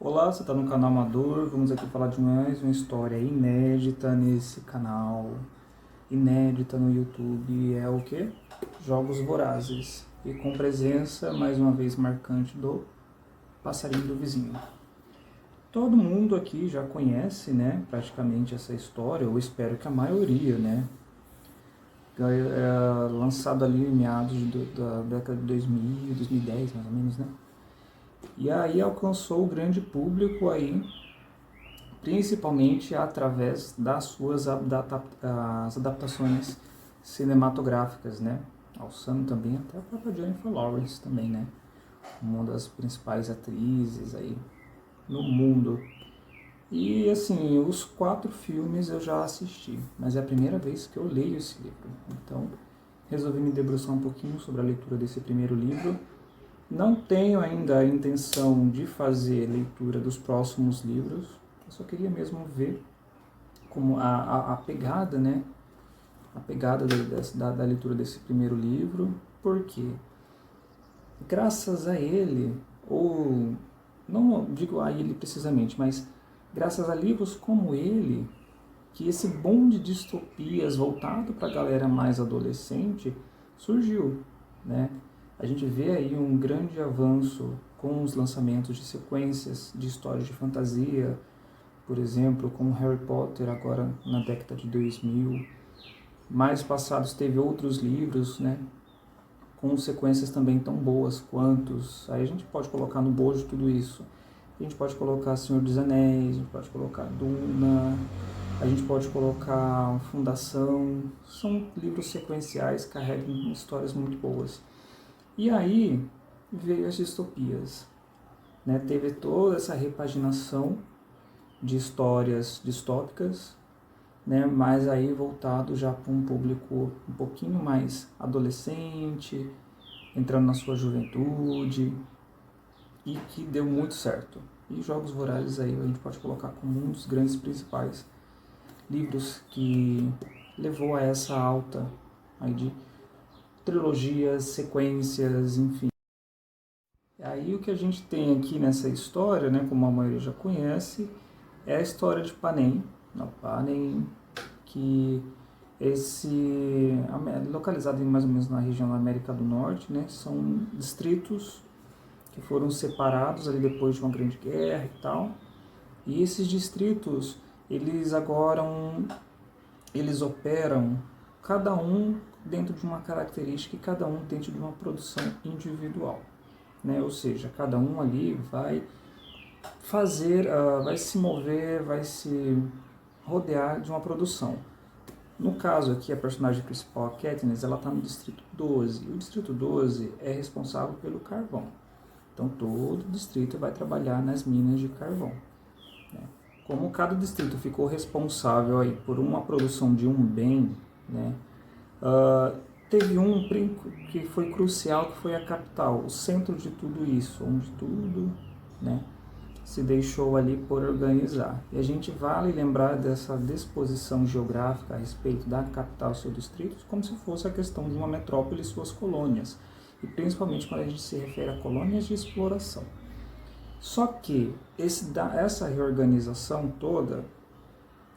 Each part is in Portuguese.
Olá, você está no canal Amador. Vamos aqui falar de mais uma história inédita nesse canal, inédita no YouTube. É o que? Jogos Vorazes. E com presença, mais uma vez, marcante do passarinho do vizinho. Todo mundo aqui já conhece, né, praticamente essa história, eu espero que a maioria, né? Lançado ali em meados da década de 2000, 2010, mais ou menos, né? E aí alcançou o grande público aí, principalmente através das suas as adaptações cinematográficas, né? Alçando também até a própria Jennifer Lawrence também, né? Uma das principais atrizes aí no mundo. E assim, os 4 filmes eu já assisti, mas é a primeira vez que eu leio esse livro. Então, resolvi me debruçar um pouquinho sobre a leitura desse primeiro livro. Não tenho ainda a intenção de fazer leitura dos próximos livros, eu só queria mesmo ver como a pegada, né? A pegada da leitura desse primeiro livro, porque graças a ele, ou não digo a ele precisamente, mas graças a livros como ele, que esse boom de distopias voltado para a galera mais adolescente surgiu, né? A gente vê aí um grande avanço com os lançamentos de sequências de histórias de fantasia, por exemplo, com Harry Potter agora na década de 2000. Mais passados teve outros livros, né, com sequências também tão boas quantos. Aí a gente pode colocar no bojo tudo isso. A gente pode colocar Senhor dos Anéis, a gente pode colocar Duna, a gente pode colocar Fundação. São livros sequenciais, carregam histórias muito boas. E aí veio as distopias, né? Teve toda essa repaginação de histórias distópicas, né? Mas aí voltado já para um público um pouquinho mais adolescente, entrando na sua juventude, e que deu muito certo. E Jogos Vorazes aí a gente pode colocar como um dos grandes principais livros que levou a essa alta aí de trilogias, sequências, enfim. Aí o que a gente tem aqui nessa história, né, como a maioria já conhece, é a história de Panem, não, Panem, que localizado mais ou menos na região da América do Norte, né, são distritos que foram separados ali depois de uma grande guerra e tal. E esses distritos, eles operam cada um dentro de uma característica e cada um dentro de uma produção individual, né? Ou seja, cada um ali vai fazer, vai se mover, vai se rodear de uma produção. No caso aqui, a personagem principal, a Katniss, ela está no Distrito 12. O Distrito 12 é responsável pelo carvão. Então, todo distrito vai trabalhar nas minas de carvão, né? Como cada distrito ficou responsável aí por uma produção de um bem, né, teve um que foi crucial, que foi a capital, o centro de tudo isso, onde tudo, né, se deixou ali por organizar. E a gente vale lembrar dessa disposição geográfica a respeito da capital e seus distritos como se fosse a questão de uma metrópole e suas colônias, e principalmente quando a gente se refere a colônias de exploração. Só que essa reorganização toda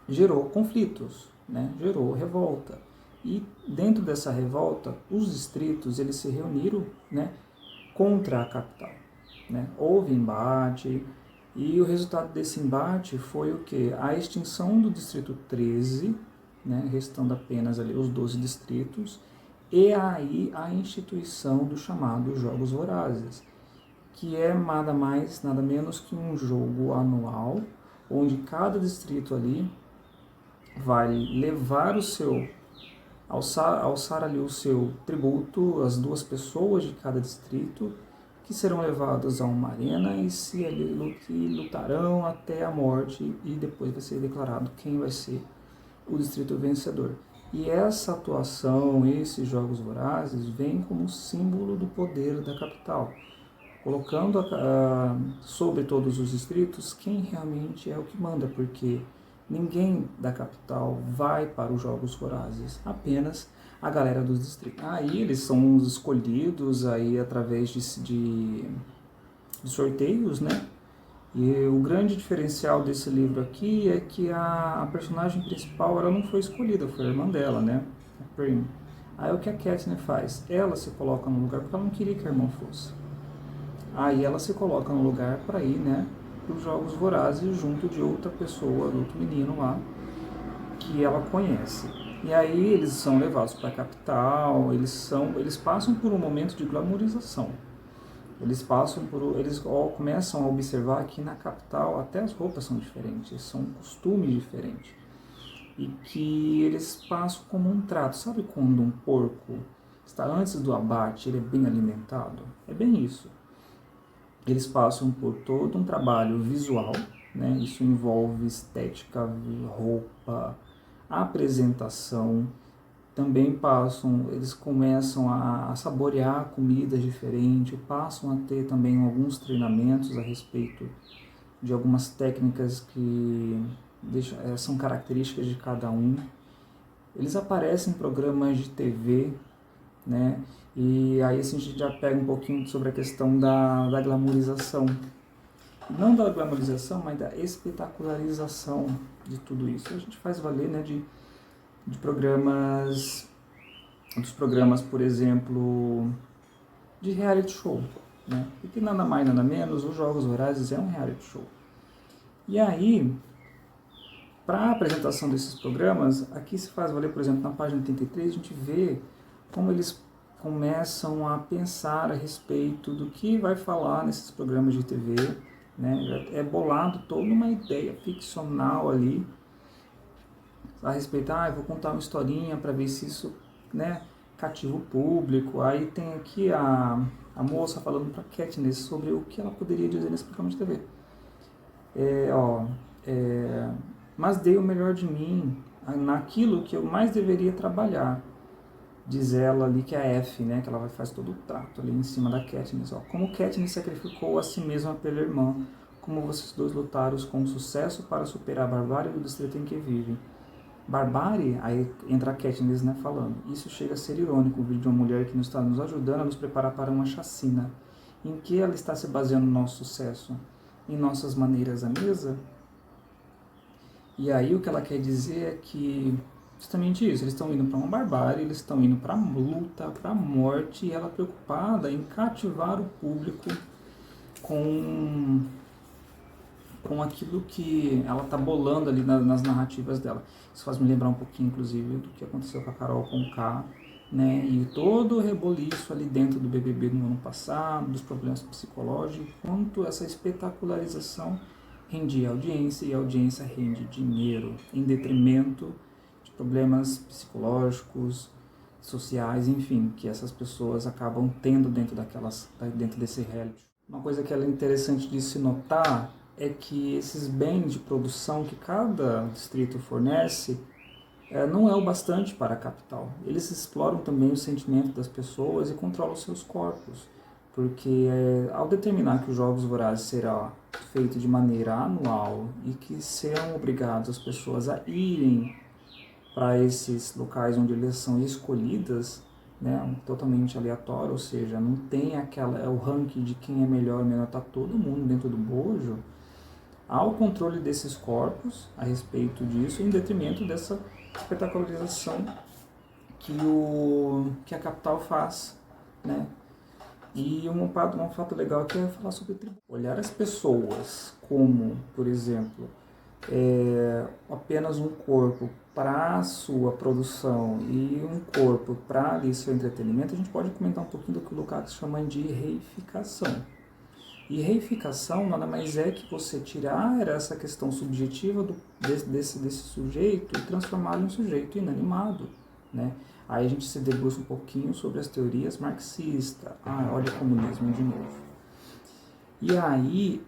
gerou conflitos, né? Gerou revolta. E dentro dessa revolta, os distritos eles se reuniram, né, contra a capital, né? Houve embate e o resultado desse embate foi o que? A extinção do distrito 13, né, restando apenas ali os 12 distritos, e aí a instituição do chamado Jogos Vorazes, que é nada mais, nada menos que um jogo anual, onde cada distrito ali vai levar o seu, alçar ali o seu tributo, as 2 pessoas de cada distrito, que serão levados a uma arena e se lutarão até a morte, e depois vai ser declarado quem vai ser o distrito vencedor. E essa atuação, esses Jogos Vorazes, vem como símbolo do poder da capital, colocando sobre todos os distritos quem realmente é o que manda, porque ninguém da capital vai para os Jogos Vorazes, apenas a galera dos distritos. Aí eles são escolhidos aí através de sorteios, né? E o grande diferencial desse livro aqui é que a personagem principal ela não foi escolhida, foi a irmã dela, né? A Prim. Aí o que a Katniss faz? Ela se coloca no lugar porque ela não queria que a irmã fosse. Aí ela se coloca no lugar para ir, né, para os Jogos Vorazes junto de outra pessoa, de outro menino lá, que ela conhece. E aí eles são levados para a capital, eles passam por um momento de glamourização. Eles começam a observar que na capital até as roupas são diferentes, são costumes diferentes. E que eles passam como um trato. Sabe quando um porco está antes do abate, ele é bem alimentado? É bem isso. Eles passam por todo um trabalho visual, né? Isso envolve estética, roupa, apresentação. Também eles começam a saborear comidas diferentes, passam a ter também alguns treinamentos a respeito de algumas técnicas que são características de cada um. Eles aparecem em programas de TV, né? E aí assim, a gente já pega um pouquinho sobre a questão da glamourização. Não da glamourização, mas da espetacularização de tudo isso. A gente faz valer, né, de programas, dos programas, por exemplo, de reality show, né? Porque nada mais, nada menos, os Jogos Vorazes é um reality show. E aí, para a apresentação desses programas, aqui se faz valer, por exemplo, na página 83, a gente vê como eles começam a pensar a respeito do que vai falar nesses programas de TV, né? É bolado toda uma ideia ficcional ali a respeito, eu vou contar uma historinha para ver se isso, né, cativa o público. Aí tem aqui a moça falando para Katniss sobre o que ela poderia dizer nesse programa de TV. Mas dei o melhor de mim naquilo que eu mais deveria trabalhar. Diz ela ali que é a F, né, que ela faz todo o trato ali em cima da Katniss. Como Katniss sacrificou a si mesma pela irmã, como vocês dois lutaram com sucesso para superar a barbárie do distrito em que vivem. Barbárie, aí entra a Katniss, né, falando. Isso chega a ser irônico, o vídeo de uma mulher que nos está nos ajudando a nos preparar para uma chacina. Em que ela está se baseando no nosso sucesso? Em nossas maneiras à mesa? E aí o que ela quer dizer é que justamente isso, eles estão indo para uma barbárie, eles estão indo para a luta, para a morte, e ela preocupada em cativar o público com aquilo que ela está bolando ali nas narrativas dela. Isso faz me lembrar um pouquinho, inclusive, do que aconteceu com a Carol Conká, né? E todo o reboliço ali dentro do BBB no ano passado, dos problemas psicológicos, quanto essa espetacularização rendia audiência e a audiência rende dinheiro, em detrimento de problemas psicológicos, sociais, enfim, que essas pessoas acabam tendo dentro desse reality. Uma coisa que é interessante de se notar é que esses bens de produção que cada distrito fornece não é o bastante para a capital. Eles exploram também o sentimento das pessoas e controlam seus corpos, porque ao determinar que os Jogos Vorazes será feito de maneira anual e que serão obrigados as pessoas a irem para esses locais onde eles são escolhidas, né, totalmente aleatório, ou seja, não tem o ranking de quem é melhor ou menor, está todo mundo dentro do bojo. Há o controle desses corpos a respeito disso, em detrimento dessa espetacularização que a capital faz, né? E um fato legal aqui é falar sobre tributo. Olhar as pessoas como, por exemplo, apenas um corpo para a sua produção e um corpo para ali seu entretenimento, a gente pode comentar um pouquinho do que o Lukács chama de reificação. E reificação nada mais é que você tirar essa questão subjetiva desse sujeito e transformá-lo em um sujeito inanimado, né? Aí a gente se debruça um pouquinho sobre as teorias marxistas. Olha o comunismo de novo. E aí,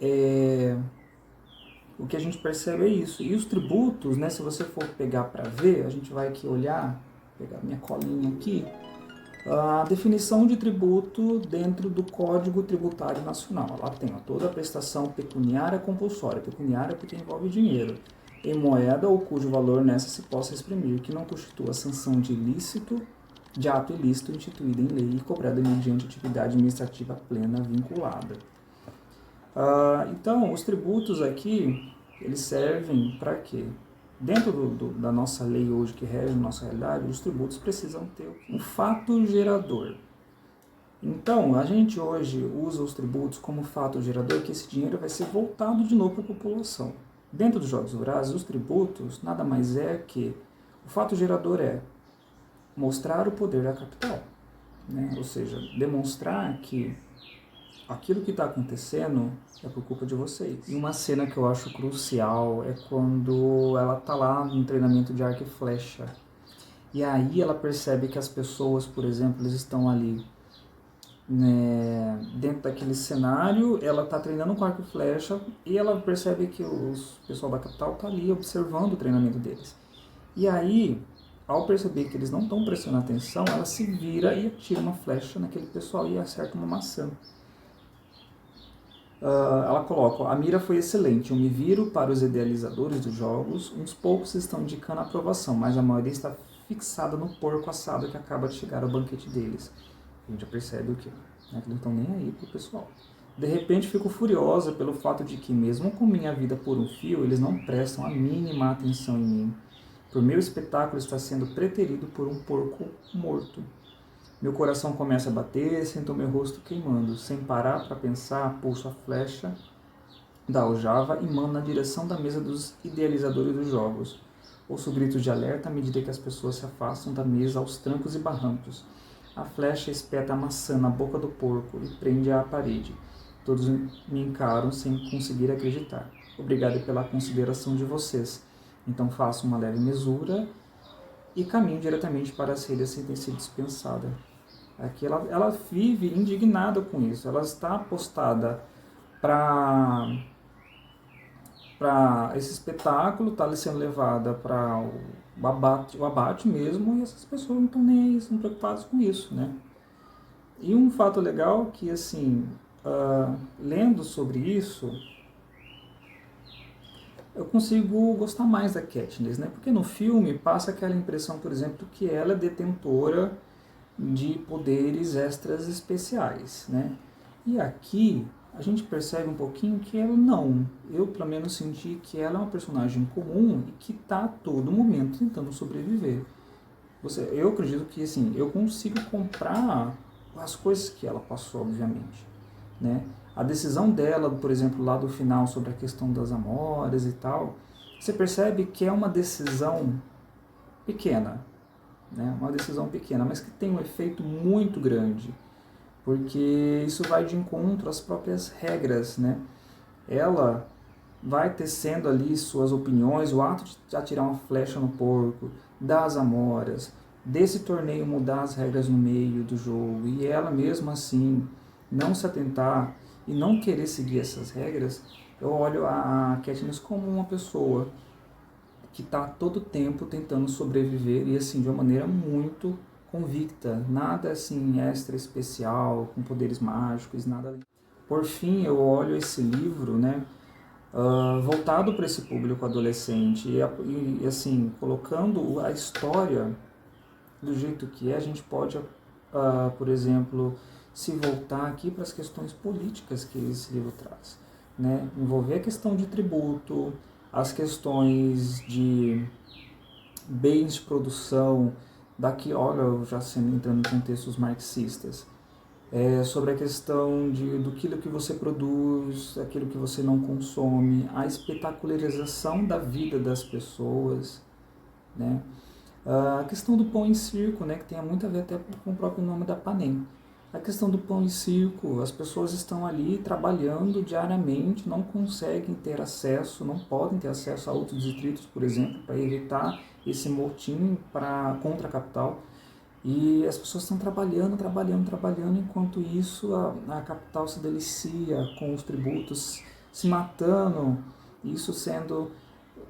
o que a gente percebe é isso. E os tributos, né, se você for pegar para ver, a gente vai aqui olhar, pegar minha colinha aqui, a definição de tributo dentro do Código Tributário Nacional. Lá tem toda a prestação pecuniária compulsória, pecuniária porque envolve dinheiro, em moeda ou cujo valor nessa se possa exprimir, que não constitua sanção de ato ilícito instituído em lei e cobrada mediante atividade administrativa plena vinculada. Então, os tributos aqui, eles servem para quê? Dentro da nossa lei hoje que rege a nossa realidade, os tributos precisam ter um fato gerador. Então, a gente hoje usa os tributos como fato gerador, que esse dinheiro vai ser voltado de novo para a população. Dentro dos Jogos Vorazes, os tributos nada mais é que o fato gerador é mostrar o poder da capital, né? Ou seja, demonstrar que aquilo que está acontecendo é por culpa de vocês. E uma cena que eu acho crucial é quando ela está lá no treinamento de arco e flecha. E aí ela percebe que as pessoas, por exemplo, eles estão ali, né, dentro daquele cenário, ela está treinando com arco e flecha e ela percebe que o pessoal da capital está ali observando o treinamento deles. E aí, ao perceber que eles não estão prestando atenção, ela se vira e atira uma flecha naquele pessoal e acerta uma maçã. Ela coloca: a mira foi excelente, eu me viro para os idealizadores dos jogos, uns poucos estão indicando aprovação, mas a maioria está fixada no porco assado que acaba de chegar ao banquete deles. A gente já percebe o quê? Né? Que não estão nem aí pro pessoal. De repente fico furiosa pelo fato de que, mesmo com minha vida por um fio, eles não prestam a mínima atenção em mim. Por meu espetáculo está sendo preterido por um porco morto. Meu coração começa a bater, sinto meu rosto queimando. Sem parar para pensar, pulso a flecha da aljava e mando na direção da mesa dos idealizadores dos jogos. Ouço gritos de alerta à medida que as pessoas se afastam da mesa aos trancos e barrancos. A flecha espeta a maçã na boca do porco e prende-a à parede. Todos me encaram sem conseguir acreditar. Obrigado pela consideração de vocês. Então faço uma leve mesura e caminho diretamente para a saída sem ter sido dispensada. Aqui ela vive indignada com isso. Ela está apostada para esse espetáculo, está sendo levada para o abate mesmo, e essas pessoas não estão nem aí, estão preocupadas com isso, né? E um fato legal que, assim, lendo sobre isso, eu consigo gostar mais da Katniss, né? Porque no filme passa aquela impressão, por exemplo, que ela é detentora de poderes extras especiais, né? E aqui a gente percebe um pouquinho que ela não. Eu, pelo menos, senti que ela é uma personagem comum e que está a todo momento tentando sobreviver. Eu acredito que, assim, eu consigo comprar as coisas que ela passou, obviamente, né? A decisão dela, por exemplo, lá do final sobre a questão das amoras e tal, você percebe que é uma decisão pequena, né? Uma decisão pequena, mas que tem um efeito muito grande, porque isso vai de encontro às próprias regras, né? Ela vai tecendo ali suas opiniões, o ato de atirar uma flecha no porco, das amoras, desse torneio mudar as regras no meio do jogo, e ela mesmo assim não se atentar e não querer seguir essas regras. Eu olho a Katniss como uma pessoa que está todo tempo tentando sobreviver e assim de uma maneira muito convicta, nada assim extra especial, com poderes mágicos, nada. Por fim, eu olho esse livro, né, voltado para esse público adolescente e assim colocando a história do jeito que é, a gente pode, por exemplo, se voltar aqui para as questões políticas que esse livro traz, né? Envolver a questão de tributo, as questões de bens de produção, daqui, olha, eu já sendo entrando em contextos marxistas, sobre a questão do que você produz, aquilo que você não consome, a espetacularização da vida das pessoas, né? A questão do pão em circo, né, que tem muito a ver até com o próprio nome da Panem. A questão do pão em circo, as pessoas estão ali trabalhando diariamente, não conseguem ter acesso, não podem ter acesso a outros distritos, por exemplo, para evitar esse motim contra a capital. E as pessoas estão trabalhando, enquanto isso a capital se delicia com os tributos, se matando, isso sendo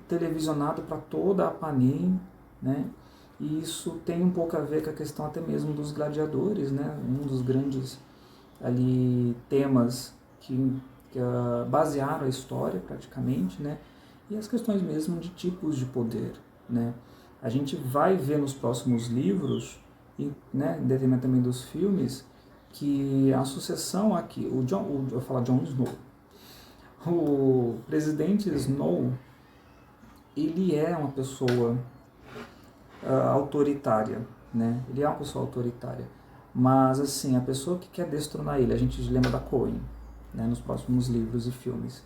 televisionado para toda a Panem, né? E isso tem um pouco a ver com a questão até mesmo dos gladiadores, né? Um dos grandes ali temas que basearam a história praticamente, né? E as questões mesmo de tipos de poder, né? A gente vai ver nos próximos livros, e, né, em detrimento também dos filmes, que a sucessão aqui, eu vou falar Jon Snow, O presidente Snow, ele é uma pessoa autoritária, né? Ele é uma pessoa autoritária. Mas, assim, a pessoa que quer destronar ele, a gente lembra da Coen, né, nos próximos livros e filmes.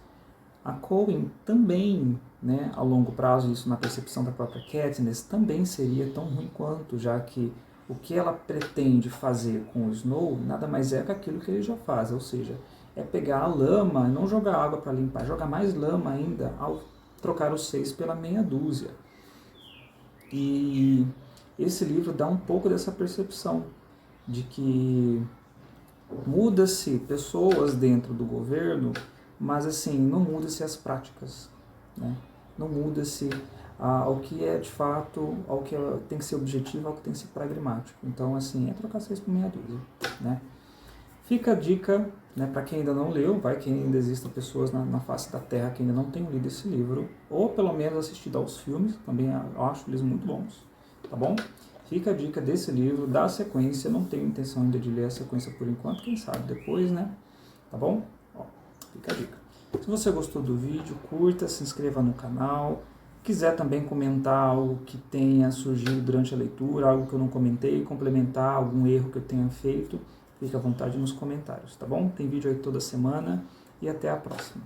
A Coen também, né, a longo prazo, isso na percepção da própria Katniss, também seria tão ruim quanto, já que o que ela pretende fazer com o Snow nada mais é que aquilo que ele já faz, ou seja, é pegar a lama, não jogar água para limpar, jogar mais lama ainda ao trocar os 6 pela meia dúzia. E esse livro dá um pouco dessa percepção de que muda-se pessoas dentro do governo, mas assim, não muda-se as práticas, né? Não muda-se ao que é de fato, ao que tem que ser objetivo, ao que tem que ser pragmático. Então, assim, é trocar 6 por meia dúzia, né? Fica a dica, né, para quem ainda não leu, vai que ainda existam pessoas na face da Terra que ainda não tenham lido esse livro, ou pelo menos assistido aos filmes, também eu acho eles muito bons, tá bom? Fica a dica desse livro, da sequência, não tenho intenção ainda de ler a sequência por enquanto, quem sabe depois, né? Tá bom? Ó, fica a dica. Se você gostou do vídeo, curta, se inscreva no canal. Quiser também comentar algo que tenha surgido durante a leitura, algo que eu não comentei, complementar algum erro que eu tenha feito, fique à vontade nos comentários, tá bom? Tem vídeo aí toda semana e até a próxima.